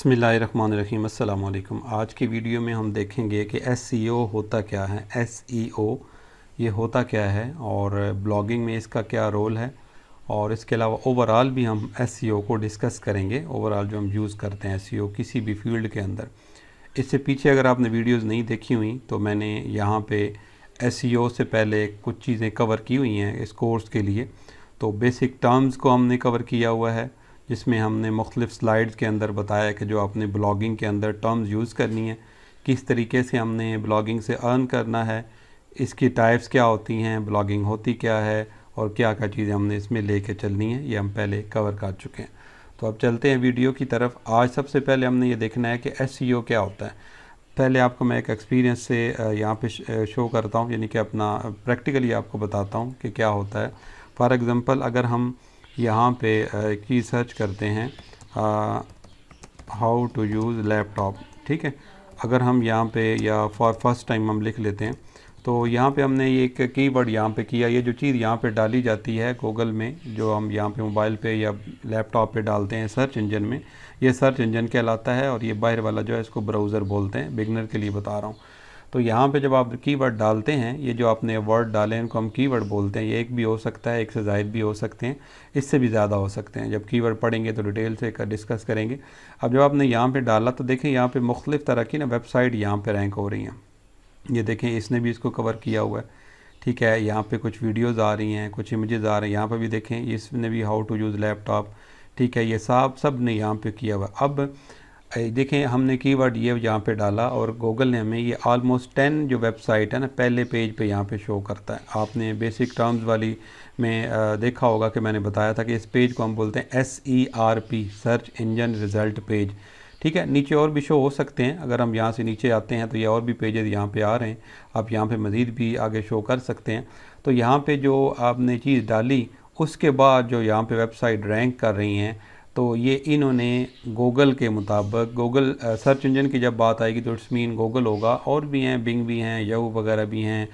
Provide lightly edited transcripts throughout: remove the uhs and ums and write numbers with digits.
बिस्मिल्लाहिर्रहमानिर्रहीम अस्सलाम वालेकुम। आज की वीडियो में हम देखेंगे कि एसईओ होता क्या है, एसईओ ये होता क्या है और ब्लॉगिंग में इसका क्या रोल है, और इसके अलावा ओवरऑल भी हम एसईओ को डिस्कस करेंगे, ओवरऑल जो हम यूज़ करते हैं एसईओ किसी भी फील्ड के अंदर। इससे पीछे अगर आपने वीडियोज़ नहीं देखी हुई तो मैंने यहाँ पे एसईओ से पहले कुछ चीज़ें कवर की हुई हैं इस कोर्स के लिए। तो बेसिक टर्म्स को हमने कवर किया हुआ है, जिसमें हमने मुख्तलिफ़ स्लाइड्स के अंदर बताया कि जो आपने ब्लॉगिंग के अंदर टर्म्स यूज़ करनी है, किस तरीके से हमने ब्लॉगिंग से अर्न करना है, इसकी टाइप्स क्या होती हैं, ब्लॉगिंग होती क्या है और क्या क्या चीज़ें हमने इसमें लेके चलनी है, ये हम पहले कवर कर चुके हैं। तो अब चलते हैं वीडियो की तरफ। आज सबसे पहले हमने ये देखना है कि एसईओ क्या होता है। पहले आपको मैं एक एक्सपीरियंस से यहाँ पे शो करता हूँ, यानी कि अपना प्रैक्टिकली आपको बताता हूँ कि क्या होता है। फॉर एग्ज़ाम्पल अगर हम यहाँ पे एक चीज़ सर्च करते हैं, हाउ टू यूज़ लैपटॉप, ठीक है। अगर हम यहाँ पे या फॉर फर्स्ट टाइम हम लिख लेते हैं, तो यहाँ पे हमने ये एक कीवर्ड यहाँ पे किया। ये जो चीज़ यहाँ पे डाली जाती है गूगल में, जो हम यहाँ पे मोबाइल पे या लैपटॉप पे डालते हैं सर्च इंजन में, ये सर्च इंजन कहलाता है। और ये बाहर वाला जो है इसको ब्राउज़र बोलते हैं, बिगनर के लिए बता रहा हूँ। तो यहाँ पे जब आप कीवर्ड डालते हैं, ये जो आपने वर्ड डाले हैं इनको हम कीवर्ड बोलते हैं। ये एक भी हो सकता है, एक से ज़ायद भी हो सकते हैं, इससे भी ज़्यादा हो सकते हैं। जब कीवर्ड पढ़ेंगे तो डिटेल से डिस्कस करेंगे। अब जब आपने यहाँ पे डाला तो देखें यहाँ पे मुख्तलिफ़ तरह की ना वेबसाइट यहाँ पे रैंक हो रही हैं। ये देखें इसने भी इसको कवर किया हुआ है, ठीक है। यहाँ पे कुछ वीडियोज़ आ रही हैं, कुछ इमेजेस आ रहे हैं। यहाँ पर भी देखें इसने भी हाउ टू यूज़ लैपटॉप, ठीक है। ये सब ने यहाँ पे किया हुआ। अब देखें हमने कीवर्ड ये यहाँ पे डाला और गूगल ने हमें ये ऑलमोस्ट 10 जो वेबसाइट है ना पहले पेज पे यहाँ पे शो करता है। आपने बेसिक टर्म्स वाली में देखा होगा कि मैंने बताया था कि इस पेज को हम बोलते हैं SERP, search engine result page, ठीक है। नीचे और भी शो हो सकते हैं। अगर हम यहाँ से नीचे आते हैं तो ये और भी पेजेस यहाँ पे आ रहे हैं, आप यहाँ पे मज़ीद भी आगे शो कर सकते हैं। तो यहाँ पे जो आपने चीज़ डाली उसके बाद जो यहाँ पे वेबसाइट रैंक कर रही हैं, तो ये इन्होंने गूगल के मुताबिक, गूगल सर्च इंजन की जब बात आएगी तो इट्स मीन गूगल होगा, और भी हैं, बिंग भी हैं, याहू वगैरह भी हैं,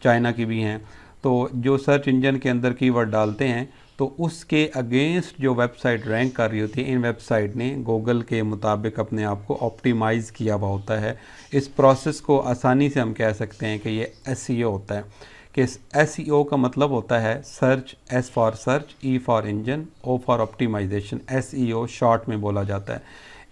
चाइना की भी हैं। तो जो सर्च इंजन के अंदर कीवर्ड डालते हैं तो उसके अगेंस्ट जो वेबसाइट रैंक कर रही होती है, इन वेबसाइट ने गूगल के मुताबिक अपने आप को ऑप्टिमाइज़ किया हुआ होता है। इस प्रोसेस को आसानी से हम कह सकते हैं कि ये एसईओ होता है। कि एसईओ का मतलब होता है search, S for search, E for engine, O for optimization, SEO short में बोला जाता है।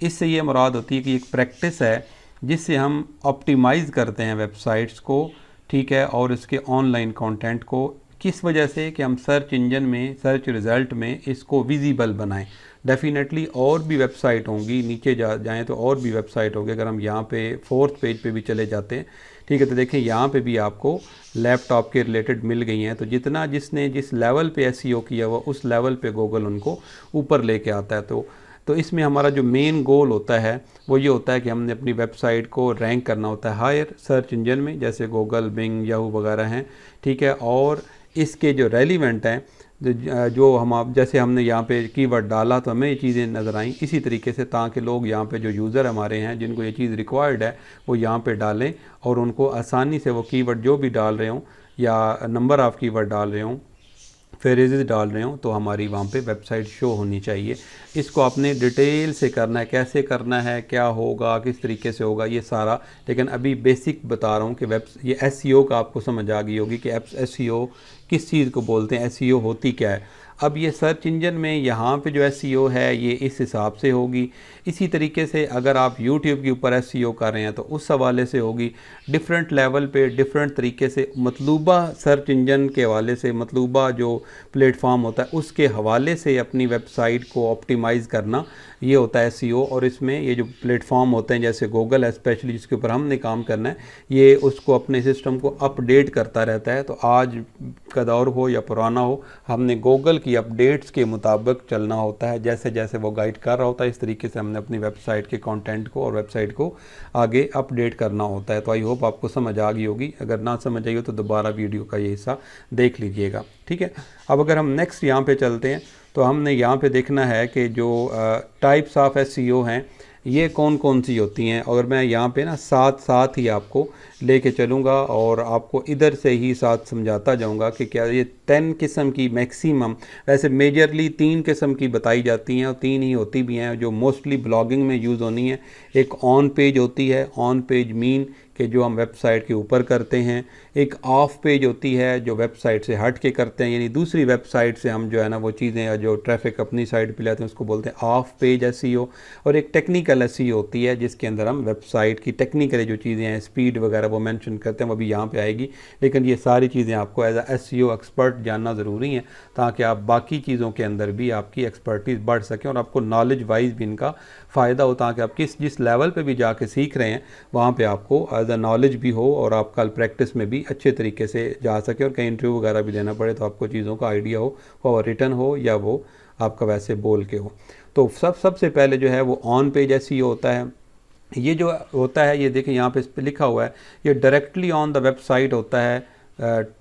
इससे ये मुराद होती है कि एक प्रैक्टिस है जिससे हम ऑप्टिमाइज़ करते हैं वेबसाइट्स को, ठीक है, और इसके ऑनलाइन कंटेंट को। किस वजह से कि हम सर्च इंजन में, सर्च रिज़ल्ट में इसको विजिबल बनाएं। डेफिनेटली और भी वेबसाइट होंगी, नीचे जाएँ तो और भी वेबसाइट होगी। अगर हम यहाँ पे 4th पेज पे भी चले जाते हैं, ठीक है, तो देखें यहाँ पे भी आपको लैपटॉप के रिलेटेड मिल गई हैं। तो जितना जिसने जिस लेवल पे एसईओ किया हुआ उस लेवल पे गूगल उनको ऊपर लेके आता है। तो इसमें हमारा जो मेन गोल होता है वो ये होता है कि हमने अपनी वेबसाइट को रैंक करना होता है हायर सर्च इंजन में, जैसे गूगल, बिंग, याहू वगैरह हैं, ठीक है। और इसके जो रेलिवेंट हैं, जो हम आप जैसे हमने यहाँ पे कीवर्ड डाला तो हमें ये चीज़ें नज़र आईं इसी तरीके से, ताकि लोग यहाँ पे जो यूज़र हमारे हैं जिनको ये चीज़ रिक्वायर्ड है वो यहाँ पे डालें और उनको आसानी से वो कीवर्ड जो भी डाल रहे हों या नंबर ऑफ़ कीवर्ड डाल रहे हों, फ्रेजेस डाल रहे हों, तो हमारी वहाँ पे वेबसाइट शो होनी चाहिए। इसको आपने डिटेल से करना है, कैसे करना है, क्या होगा, किस तरीके से होगा, ये सारा। लेकिन अभी बेसिक बता रहा हूँ कि ये एसईओ का आपको समझ आ गई होगी कि एसईओ किस चीज़ को बोलते हैं, एसईओ होती क्या है। अब ये सर्च इंजन में यहाँ पे जो एसईओ है ये इस हिसाब से होगी। इसी तरीके से अगर आप यूट्यूब के ऊपर एसईओ कर रहे हैं तो उस हवाले से होगी। डिफरेंट लेवल पे डिफरेंट तरीके से मतलूबा सर्च इंजन के हवाले से, मतलूबा जो प्लेटफॉर्म होता है उसके हवाले से अपनी वेबसाइट को ऑप्टिमाइज़ करना, ये होता है एसईओ। और इसमें ये जो प्लेटफॉर्म होते हैं जैसे गूगल है स्पेशली, जिसके ऊपर हमने काम करना है, ये उसको अपने सिस्टम को अपडेट करता रहता है। तो आज का दौर हो या पुराना हो, हमने गूगल की अपडेट्स के मुताबिक चलना होता है। जैसे जैसे वो गाइड कर रहा होता है इस तरीके से हमने अपनी वेबसाइट के कंटेंट को और वेबसाइट को आगे अपडेट करना होता है। तो आई होप आपको समझ आ गई होगी। अगर ना समझ आई हो तो दोबारा वीडियो का ये हिस्सा देख लीजिएगा, ठीक है। अब अगर हम नेक्स्ट यहाँ पे चलते हैं तो हमने यहाँ पे देखना है कि जो टाइप्स ऑफ एसईओ हैं, ये कौन कौन सी होती हैं, और मैं यहाँ पे ना साथ साथ ही आपको लेके चलूँगा और आपको इधर से ही साथ समझाता जाऊँगा कि क्या ये 10 किस्म की मैक्सिमम, वैसे मेजरली 3 किस्म की बताई जाती हैं और 3 ही होती भी हैं जो मोस्टली ब्लॉगिंग में यूज़ होनी है। एक ऑन पेज होती है, ऑन पेज मीन कि जो हम वेबसाइट के ऊपर करते हैं। एक ऑफ पेज होती है जो वेबसाइट से हट के करते हैं, यानी दूसरी वेबसाइट से हम जो है ना वो चीज़ें जो ट्रैफिक अपनी साइड पे लाते हैं उसको बोलते हैं ऑफ पेज एसईओ। और एक टेक्निकल एसईओ होती है जिसके अंदर हम वेबसाइट की टेक्निकल जो चीज़ें हैं, स्पीड वगैरह वो मेंशन करते हैं, वो भी यहाँ पे आएगी। लेकिन ये सारी चीज़ें आपको एज अ एसईओ एक्सपर्ट जानना ज़रूरी है ताकि आप बाकी चीज़ों के अंदर भी आपकी एक्सपर्टीज़ बढ़ सकें और आपको नॉलेज वाइज भी इनका फ़ायदा हो, ताकि आप जिस लेवल पे भी जाके सीख रहे हैं वहाँ पे आपको एज अ नॉलेज भी हो और आप कल प्रैक्टिस में भी अच्छे तरीके से जा सके और कहीं इंटरव्यू वगैरह भी देना पड़े तो आपको चीज़ों का आइडिया हो, वो रिटन हो या वो आपका वैसे बोल के हो। तो सबसे पहले जो है वो ऑन पेज एसईओ होता है। ये जो होता है, ये देखिए यहाँ पे लिखा हुआ है, ये डायरेक्टली ऑन द वेबसाइट होता है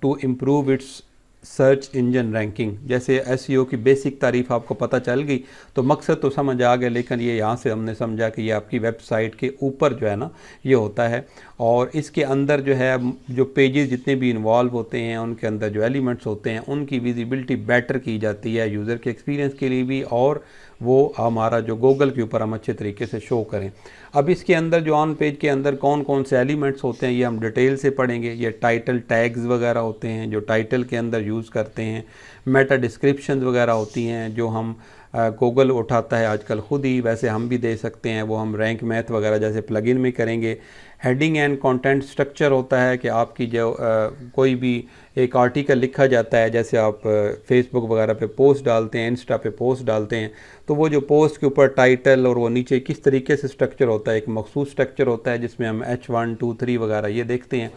to improve its search engine ranking. जैसे एसईओ की बेसिक तारीफ आपको पता चल गई तो मकसद तो समझ आ गया, लेकिन ये यहाँ से हमने समझा कि ये आपकी वेबसाइट के ऊपर जो है ना ये होता है। और इसके अंदर जो है जो पेजेस जितने भी इन्वॉल्व होते हैं उनके अंदर जो एलिमेंट्स होते हैं उनकी विजिबिलिटी बेटर की जाती है यूज़र के एक्सपीरियंस के लिए भी, और वो हमारा जो गूगल के ऊपर हम अच्छे तरीके से शो करें। अब इसके अंदर जो ऑन पेज के अंदर कौन कौन से एलिमेंट्स होते हैं ये हम डिटेल से पढ़ेंगे। ये टाइटल टैग्स वगैरह होते हैं जो टाइटल के अंदर यूज़ करते हैं। मेटा डिस्क्रिप्शन वगैरह होती हैं जो हम गूगल उठाता है आजकल ख़ुद ही, वैसे हम भी दे सकते हैं, वो हम रैंक मैथ वगैरह जैसे प्लगइन में करेंगे। हेडिंग एंड कंटेंट स्ट्रक्चर होता है कि आपकी जो कोई भी एक आर्टिकल लिखा जाता है, जैसे आप फेसबुक वगैरह पे पोस्ट डालते हैं, इंस्टा पे पोस्ट डालते हैं, तो वो जो पोस्ट के ऊपर टाइटल और वो नीचे किस तरीके से स्ट्रक्चर होता है, एक मखसूस स्ट्रक्चर होता है जिसमें हम H1 2 3 वगैरह ये देखते हैं।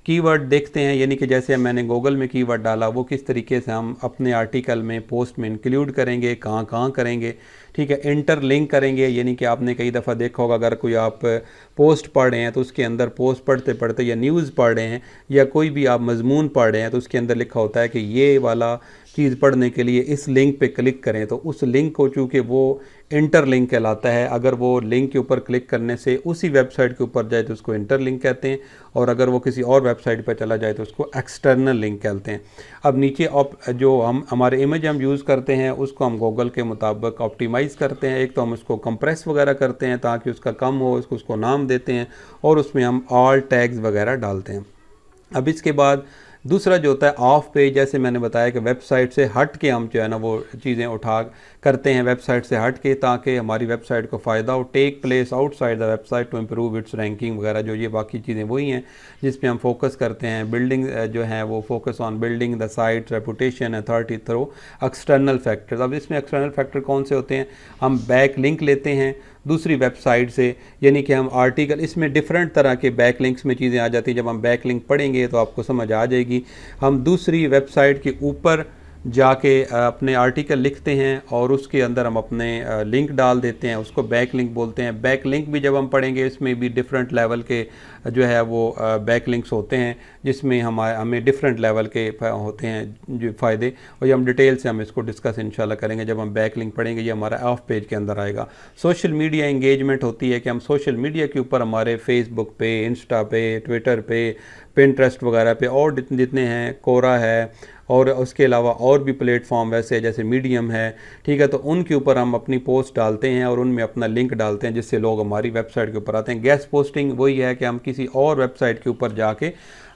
कीवर्ड देखते हैं, यानी कि जैसे मैंने गूगल में कीवर्ड डाला वो किस तरीके से हम अपने आर्टिकल में पोस्ट में इंक्लूड करेंगे, कहाँ कहाँ करेंगे, ठीक है। इंटरलिंक करेंगे, यानी कि आपने कई दफ़ा देखा होगा अगर कोई आप पोस्ट पढ़ रहे हैं तो उसके अंदर पोस्ट पढ़ते पढ़ते या न्यूज़ पढ़ रहे हैं या कोई भी आप मजमून पढ़ रहे हैं तो उसके अंदर लिखा होता है कि ये वाला चीज़ पढ़ने के लिए इस लिंक पे क्लिक करें, तो उस लिंक को चूँकि वो इंटरलिंक कहलाता है। अगर वो लिंक के ऊपर क्लिक करने से उसी वेबसाइट के ऊपर जाए तो उसको इंटरलिंक कहते हैं, और अगर वो किसी और वेबसाइट पर चला जाए तो उसको एक्सटर्नल लिंक कहते हैं। अब नीचे जो हम हमारे इमेज हम यूज़ करते हैं उसको हम गूगल के मुताबिक ऑप्टिमाइज़ करते हैं। एक तो हम उसको कंप्रेस वगैरह करते हैं ताकि उसका कम हो, उसको नाम देते हैं और उसमें हम ऑल टैग्स वगैरह डालते हैं। अब इसके बाद दूसरा जो होता है ऑफ पेज, जैसे मैंने बताया कि वेबसाइट से हट के हम जो है ना वो चीज़ें उठा करते हैं वेबसाइट से हट के, ताकि हमारी वेबसाइट को फ़ायदा हो। Take place outside the website to improve its ranking वगैरह, जो ये बाकी चीज़ें वही हैं जिसमें हम फोकस करते हैं। बिल्डिंग जो है वो focus on building the site reputation authority through external factors. अब इसमें एक्सटर्नल फैक्टर कौन से होते हैं, हम बैक लिंक लेते हैं दूसरी वेबसाइट से, यानी कि हम आर्टिकल, इसमें डिफरेंट तरह के बैक लिंक्स में चीज़ें आ जाती हैं। जब हम बैक लिंक पढ़ेंगे तो आपको समझ आ जाएगी। हम दूसरी वेबसाइट के ऊपर जाके अपने आर्टिकल लिखते हैं और उसके अंदर हम अपने लिंक डाल देते हैं, उसको बैक लिंक बोलते हैं। बैक लिंक भी जब हम पढ़ेंगे इसमें भी डिफरेंट लेवल के जो है वो बैक लिंक्स होते हैं जिसमें हमें डिफरेंट लेवल के होते हैं जो फ़ायदे, और ये हम डिटेल से हम इसको डिस्कस इंशाल्लाह करेंगे जब हम बैक लिंक पढ़ेंगे। ये हमारा ऑफ पेज के अंदर आएगा। सोशल मीडिया इंगेजमेंट होती है कि हम सोशल मीडिया के ऊपर हमारे फेसबुक पे, इंस्टा पे, ट्विटर पे, पिंटरेस्ट वगैरह पे और जितने हैं, कोरा है और उसके अलावा और भी प्लेटफॉर्म वैसे जैसे मीडियम है, ठीक है, तो उनके ऊपर हम अपनी पोस्ट डालते हैं और उनमें अपना लिंक डालते हैं जिससे लोग हमारी वेबसाइट के ऊपर आते हैं। गेस्ट पोस्टिंग वही है कि हम किसी और वेबसाइट के ऊपर जाके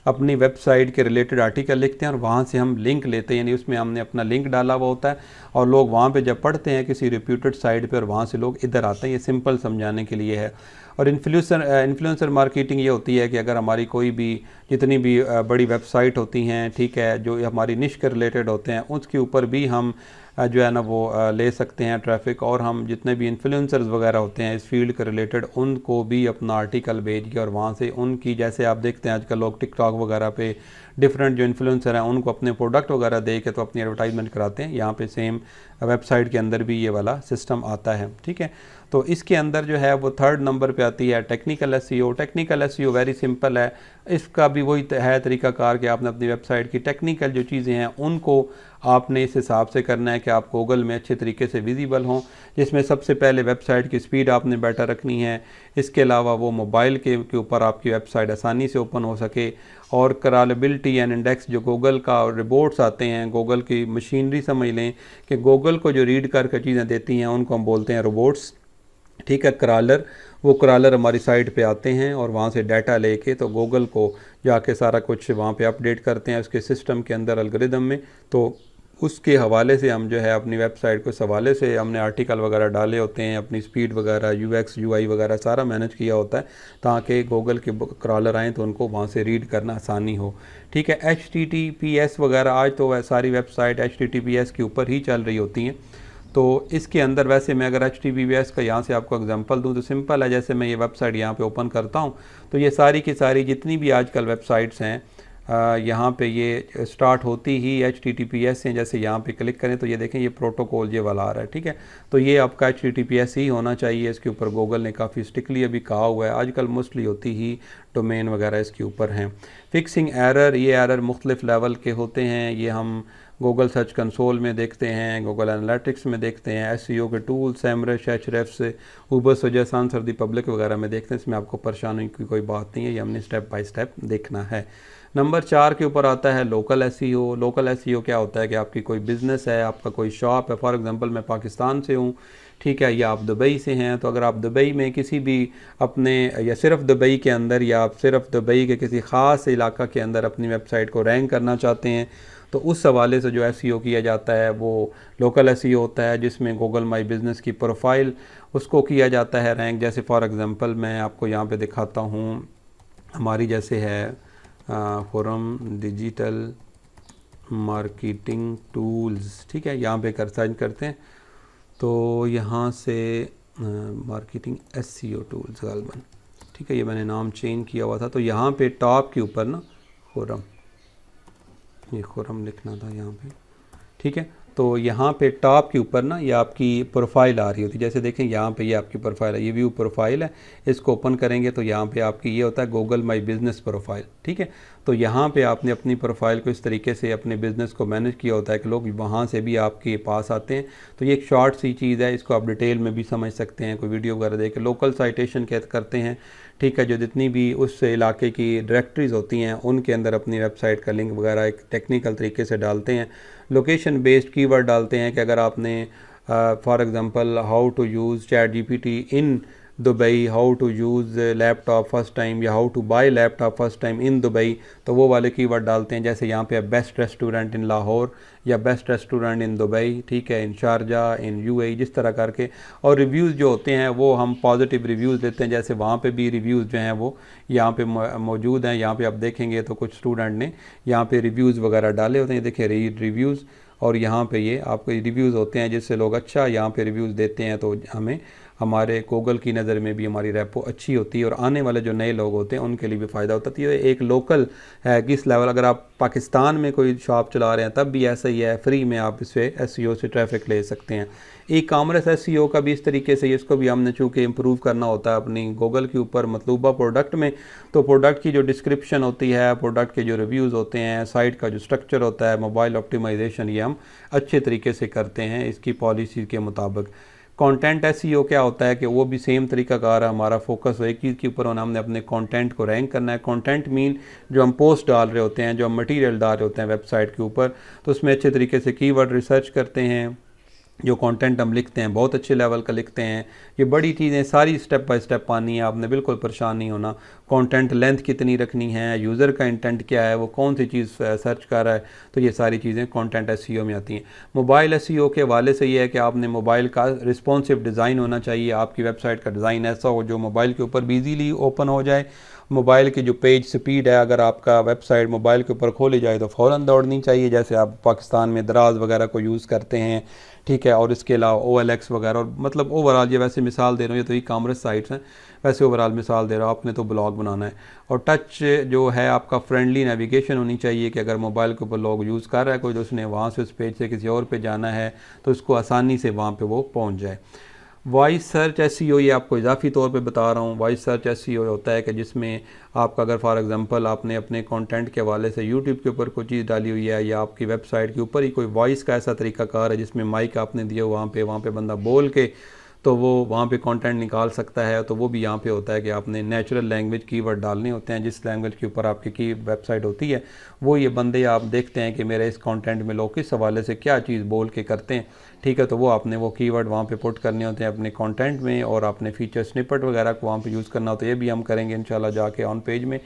अपनी वेबसाइट के रिलेटेड आर्टिकल लिखते हैं और वहाँ से हम लिंक लेते हैं, यानी उसमें हमने अपना लिंक डाला हुआ होता है और लोग वहाँ पे जब पढ़ते हैं किसी रिप्यूटेड साइट पे और वहाँ से लोग इधर आते हैं। ये सिंपल समझाने के लिए है। और इन्फ्लुएंसर मार्केटिंग ये होती है कि अगर हमारी कोई भी जितनी भी बड़ी वेबसाइट होती हैं, ठीक है, जो हमारी निश के रिलेटेड होते हैं उसके ऊपर भी हम जो है ना वो ले सकते हैं ट्रैफिक, और हम जितने भी इन्फ्लुएंसर्स वगैरह होते हैं इस फील्ड के रिलेटेड उनको भी अपना आर्टिकल भेज के और वहाँ से उनकी, जैसे आप देखते हैं आजकल लोग टिकटॉक वगैरह पे डिफरेंट जो इन्फ्लुएंसर हैं उनको अपने प्रोडक्ट वगैरह दे के तो अपनी एडवर्टाइजमेंट कराते हैं। यहाँ पे सेम वेबसाइट के अंदर भी ये वाला सिस्टम आता है, ठीक है। तो इसके अंदर जो है वो 3rd नंबर पे आती है technical SEO. Technical SEO very simple है, इसका भी वही है तरीक़ाकार कि आपने अपनी वेबसाइट की टेक्निकल जो चीज़ें हैं उनको आपने इस हिसाब से करना है कि आप गूगल में अच्छे तरीके से विजिबल हों, जिसमें सबसे पहले वेबसाइट की स्पीड आपने बेटर रखनी है। इसके अलावा वो मोबाइल के ऊपर आपकी वेबसाइट आसानी से ओपन हो सके, और क्रॉलेबिलिटी एंड इंडेक्स जो गूगल का रिपोर्ट्स आते हैं, गूगल की मशीनरी समझ लें कि गूगल को जो रीड करके चीज़ें देती हैं उनको हम बोलते हैं रोबोट्स, ठीक है, क्रॉलर। वो क्रॉलर हमारी साइट पे आते हैं और वहाँ से डाटा लेके तो गूगल को जाके सारा कुछ वहाँ पे अपडेट करते हैं उसके सिस्टम के अंदर एल्गोरिदम में। तो उसके हवाले से हम जो है अपनी वेबसाइट को, इस हवाले से हमने आर्टिकल वगैरह डाले होते हैं, अपनी स्पीड वगैरह, यूएक्स यूआई वगैरह सारा मैनेज किया होता है ताकि गूगल के क्रॉलर आएँ तो उनको वहाँ से रीड करना आसानी हो, ठीक है। HTTPS वगैरह, आज तो सारी वेबसाइट HTTPS के ऊपर ही चल रही होती हैं। तो इसके अंदर वैसे मैं अगर HTTPS का यहाँ से आपको एग्जांपल दूँ तो सिंपल है, जैसे मैं ये वेबसाइट यहाँ पे ओपन करता हूँ तो ये सारी की सारी जितनी भी आजकल वेबसाइट्स हैं यहाँ पे ये स्टार्ट होती ही HTTPS से। जैसे यहाँ पे क्लिक करें तो ये देखें ये प्रोटोकॉल ये वाला आ रहा है, ठीक है। तो ये आपका HTTPS ही होना चाहिए, इसके ऊपर गूगल ने काफ़ी स्ट्रिक्टली अभी कहा हुआ है। आजकल मोस्टली होती ही डोमेन वगैरह इसके ऊपर हैं। फिक्सिंग एरर, ये एरर मुख्तलिफ लेवल के होते हैं, ये हम गूगल सर्च कंसोल में देखते हैं, गूगल एनालिटिक्स में देखते हैं, SEO के टूल्स, एमरेश, Ahrefs, Ubersuggest answer the public वगैरह में देखते हैं। इसमें आपको परेशानी की कोई बात नहीं है, ये हमने स्टेप बाय स्टेप देखना है। नंबर 4 के ऊपर आता है लोकल SEO। लोकल SEO क्या होता है कि आपकी कोई बिज़नेस है, आपका कोई शॉप है, फॉर एग्जांपल मैं पाकिस्तान से हूँ, ठीक है, या आप दुबई से हैं, तो अगर आप दुबई में किसी भी अपने, या सिर्फ दुबई के अंदर, या आप सिर्फ दुबई के किसी ख़ास इलाका के अंदर अपनी वेबसाइट को रैंक करना चाहते हैं तो उस हवाले से जो SEO किया जाता है वो लोकल SEO होता है, जिसमें गूगल माई बिज़नेस की प्रोफाइल उसको किया जाता है रैंक। जैसे फॉर एग्जांपल मैं आपको यहाँ पे दिखाता हूँ, हमारी जैसे है फोरम डिजिटल मार्केटिंग टूल्स, ठीक है, यहाँ पे कर सर्च करते हैं तो यहाँ से मार्केटिंग SEO टूल्स गालबन, ठीक है, ये मैंने नाम चेंज किया हुआ था। तो यहाँ पे टॉप के ऊपर ना फोरम, ये खुरम लिखना था यहाँ पे, ठीक है। तो यहाँ पे टॉप के ऊपर ना ये आपकी प्रोफाइल आ रही होती है, जैसे देखें यहाँ पे ये आपकी प्रोफाइल है, ये व्यू प्रोफाइल है। इसको ओपन करेंगे तो यहाँ पे आपकी ये होता है गूगल माई बिज़नेस प्रोफाइल, ठीक है। तो यहाँ पे आपने अपनी प्रोफाइल को इस तरीके से अपने बिज़नेस को मैनेज किया होता है कि लोग वहाँ से भी आपके पास आते हैं। तो ये एक शॉर्ट सी चीज़ है, इसको आप डिटेल में भी समझ सकते हैं, कोई वीडियो वगैरह देख के। लोकल साइटेशन करते हैं, ठीक है, जो जितनी भी उस इलाके की डायरेक्टरीज होती हैं उनके अंदर अपनी वेबसाइट का लिंक वगैरह एक टेक्निकल तरीके से डालते हैं। लोकेशन बेस्ड कीवर्ड डालते हैं कि अगर आपने for example how to use ChatGPT in Dubai, how to use laptop first time, या how to buy laptop first time in Dubai, तो वो वाले कीवर्ड डालते हैं। जैसे यहाँ पे बेस्ट रेस्टोरेंट इन लाहौर या बेस्ट रेस्टोरेंट इन दुबई, ठीक है, इन शारजा, इन UAE, जिस तरह करके। और रिव्यूज़ जो होते हैं वो हम पॉजिटिव रिव्यूज़ देते हैं, जैसे वहाँ पे भी रिव्यूज़ जो हैं वो यहाँ पे मौजूद हैं। यहाँ पे आप देखेंगे तो कुछ स्टूडेंट ने यहाँ पे रिव्यूज़ वगैरह डाले होते हैं, देखिए रीड रिव्यूज़, और यहाँ पे ये आपके रिव्यूज़ होते हैं जिससे लोग अच्छा यहाँ पे रिव्यूज़ देते हैं, तो हमें हमारे गूगल की नज़र में भी हमारी रेपो अच्छी होती है और आने वाले जो नए लोग होते हैं उनके लिए भी फ़ायदा होता है। तो ये एक लोकल है, किस लेवल, अगर आप पाकिस्तान में कोई शॉप चला रहे हैं तब भी ऐसा ही है, फ्री में आप इससे SEO से ट्रैफिक ले सकते हैं। ई-कॉमर्स SEO का भी इस तरीके से, इसको भी हमने चूँकि इम्प्रूव करना होता है अपनी गूगल के ऊपर मतलूबा प्रोडक्ट में, तो प्रोडक्ट की जो डिस्क्रिप्शन होती है, प्रोडक्ट के जो रिव्यूज़ होते हैं, साइट का जो स्ट्रक्चर होता है, मोबाइल ऑप्टिमाइजेशन, ये हम अच्छे तरीके से करते हैं इसकी पॉलिसी के मुताबिक। कंटेंट SEO क्या होता है कि वो भी सेम तरीका कार है, हमारा फोकस एक चीज़ के ऊपर होना, हमने अपने कंटेंट को रैंक करना है। कंटेंट मीन जो हम पोस्ट डाल रहे होते हैं, जो हम मटेरियल डाल रहे होते हैं वेबसाइट के ऊपर, तो उसमें अच्छे तरीके से कीवर्ड रिसर्च करते हैं। जो कंटेंट हम लिखते हैं बहुत अच्छे लेवल का लिखते हैं। ये बड़ी चीज़ें सारी स्टेप बाय स्टेप पानी है, आपने बिल्कुल परेशान नहीं होना। कंटेंट लेंथ कितनी रखनी है, यूज़र का इंटेंट क्या है, वो कौन सी चीज़ सर्च कर रहा है, तो ये सारी चीज़ें कंटेंट SEO में आती हैं। मोबाइल SEO के हवाले से ये है कि आपने मोबाइल का रिस्पॉन्सिव डिज़ाइन होना चाहिए। आपकी वेबसाइट का डिज़ाइन ऐसा हो जो मोबाइल के ऊपर ईजीली ओपन हो जाए। मोबाइल की जो पेज स्पीड है, अगर आपका वेबसाइट मोबाइल के ऊपर खोली जाए तो फ़ौरन दौड़नी चाहिए, जैसे आप पाकिस्तान में दराज वगैरह को यूज़ करते हैं, ठीक है। और इसके अलावा OLX वगैरह, और मतलब ओवरऑल ये वैसे मिसाल दे रहा हूँ, ये तो ई-कॉमर्स साइट्स हैं, वैसे ओवरऑल मिसाल दे रहा हूँ, आपने तो ब्लॉग बनाना है। और टच जो है आपका फ्रेंडली नेविगेशन होनी चाहिए कि अगर मोबाइल के ऊपर लोग यूज़ कर रहा है कोई, तो उसने वहाँ से उस पेज से किसी और पे जाना है तो उसको आसानी से वहाँ पे वो पहुँच जाए। वॉइस सर्च एसईओ ये आपको इजाफी तौर पे बता रहा हूँ। वॉइस सर्च एसईओ होता है कि जिसमें आपका अगर फॉर एग्जांपल आपने अपने कंटेंट के हवाले से यूट्यूब के ऊपर कोई चीज़ डाली हुई है या आपकी वेबसाइट के ऊपर ही कोई वॉइस का ऐसा तरीकाकार है जिसमें माइक आपने दिया वहाँ पे बंदा बोल के तो वो वहाँ पे कंटेंट निकाल सकता है, तो वो भी यहाँ पे होता है कि आपने नेचुरल लैंग्वेज कीवर्ड डालने होते हैं। जिस लैंग्वेज के ऊपर आपकी की वेबसाइट होती है वो ये बंदे आप देखते हैं कि मेरे इस कंटेंट में लोग किस हवाले से क्या चीज़ बोल के करते हैं, ठीक है। तो वो आपने वो कीवर्ड वहाँ पे पुट करने होते हैं अपने कंटेंट में, और आपने फीचर स्निपेट वगैरह को वहाँ पे यूज़ करना होता है। ये भी हम करेंगे इंशाल्लाह जाके ऑन पेज में।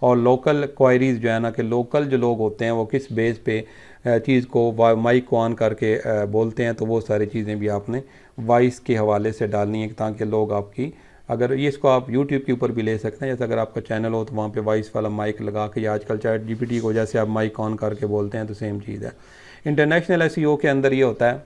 और लोकल क्वायरीज़ जो है ना कि लोकल जो लोग होते हैं वो किस बेस पे चीज़ को माइक को ऑन करके बोलते हैं, तो वो सारी चीज़ें भी आपने वॉइस के हवाले से डालनी है ताकि लोग आपकी, अगर ये इसको आप यूट्यूब के ऊपर भी ले सकते हैं, जैसे अगर आपका चैनल हो तो वहाँ पे वॉइस वाला माइक लगा के, या आजकल चैट जीपीटी को जैसे आप माइक ऑन करके बोलते हैं तो सेम चीज़ है। इंटरनेशनल एसईओ के अंदर ये होता है,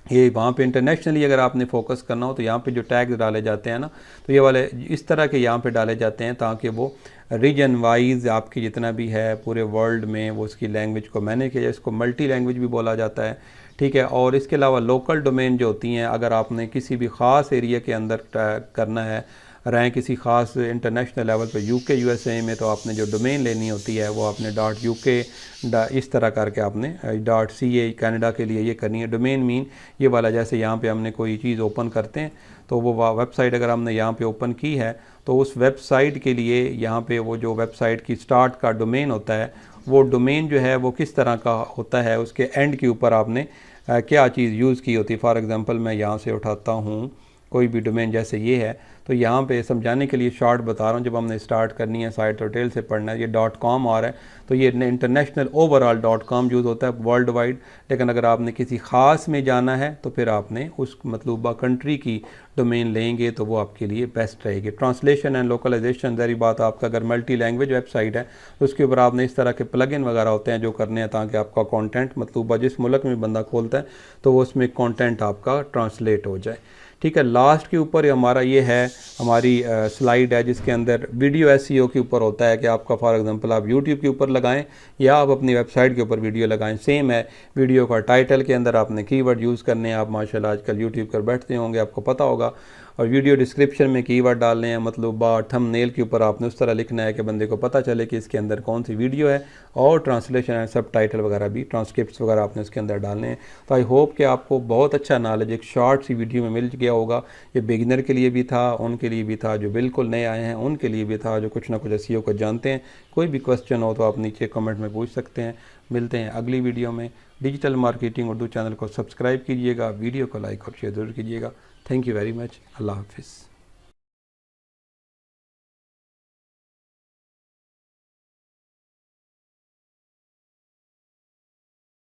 ये वहाँ पे इंटरनेशनली अगर आपने फोकस करना हो तो यहाँ पे जो टैग्स डाले जाते हैं ना, तो ये वाले इस तरह के यहाँ पे डाले जाते हैं ताकि वो रीजन वाइज आपकी जितना भी है पूरे वर्ल्ड में वो उसकी लैंग्वेज को मैनेज किया जाए। इसको मल्टी लैंग्वेज भी बोला जाता है, ठीक है। और इसके अलावा लोकल डोमेन जो होती हैं, अगर आपने किसी भी ख़ास एरिया के अंदर करना है, रहें किसी ख़ास इंटरनेशनल लेवल पे यूके यूएसए में, तो आपने जो डोमेन लेनी होती है वो आपने .uk इस तरह करके आपने .ca कनाडा के लिए ये करनी है। डोमेन मीन ये वाला, जैसे यहाँ पे हमने कोई चीज़ ओपन करते हैं तो वो वेबसाइट अगर हमने यहाँ पे ओपन की है तो उस वेबसाइट के लिए यहाँ पे वो जो वेबसाइट की स्टार्ट का डोमेन होता है, वो डोमेन जो है वो किस तरह का होता है, उसके एंड के ऊपर आपने क्या चीज़ यूज़ की होती है। फॉर एग्ज़ाम्पल मैं यहाँ से उठाता हूँ कोई भी डोमेन, जैसे ये है, तो यहाँ पे समझाने के लिए शॉर्ट बता रहा हूँ। जब हमने स्टार्ट करनी है साइट डिटेल से पढ़ना है, ये .com आ रहा है तो ये इंटरनेशनल ओवरऑल .com यूज़ होता है वर्ल्ड वाइड। लेकिन अगर आपने किसी ख़ास में जाना है तो फिर आपने उस मतलूबा कंट्री की डोमेन लेंगे तो वो आपके लिए बेस्ट रहेगी। ट्रांसलेशन एंड लोकलाइजेशन, ज़री बात, आपका अगर मल्टी लैंग्वेज वेबसाइट है तो उसके ऊपर आपने इस तरह के प्लगइन वगैरह होते हैं जो करने हैं ताकि आपका कंटेंट मतलूबा जिस मुल्क में बंदा खोलता है तो वो उसमें कंटेंट आपका ट्रांसलेट हो जाए, ठीक है। लास्ट के ऊपर हमारा ये है, हमारी स्लाइड है जिसके अंदर वीडियो एसईओ के ऊपर होता है कि आपका फॉर एग्जांपल आप यूट्यूब के ऊपर लगाएं या आप अपनी वेबसाइट के ऊपर वीडियो लगाएं, सेम है। वीडियो का टाइटल के अंदर आपने कीवर्ड यूज़ करने हैं। आप माशाल्लाह आजकल यूट्यूब पर बैठते होंगे, आपको पता होगा। और वीडियो डिस्क्रिप्शन में कीवर्ड डालने हैं, मतलब थंबनेल के ऊपर आपने उस तरह लिखना है कि बंदे को पता चले कि इसके अंदर कौन सी वीडियो है। और ट्रांसलेशन एंड सब टाइटल वगैरह भी, ट्रांसक्रिप्ट्स वगैरह आपने उसके अंदर डालने हैं। तो आई होप कि आपको बहुत अच्छा नॉलेज एक शॉर्ट सी वीडियो में मिल गया होगा। ये बिगिनर के लिए भी था, उनके लिए भी था जो बिल्कुल नए आए हैं, उनके लिए भी था जो कुछ ना कुछ एसईओ को जानते हैं। कोई भी क्वेश्चन हो तो आप नीचे कमेंट में पूछ सकते हैं। मिलते हैं अगली वीडियो में। डिजिटल मार्केटिंग उर्दू चैनल को सब्सक्राइब कीजिएगा, वीडियो को लाइक और शेयर ज़रूर कीजिएगा। Thank you very much. अल्लाह हाफिज़।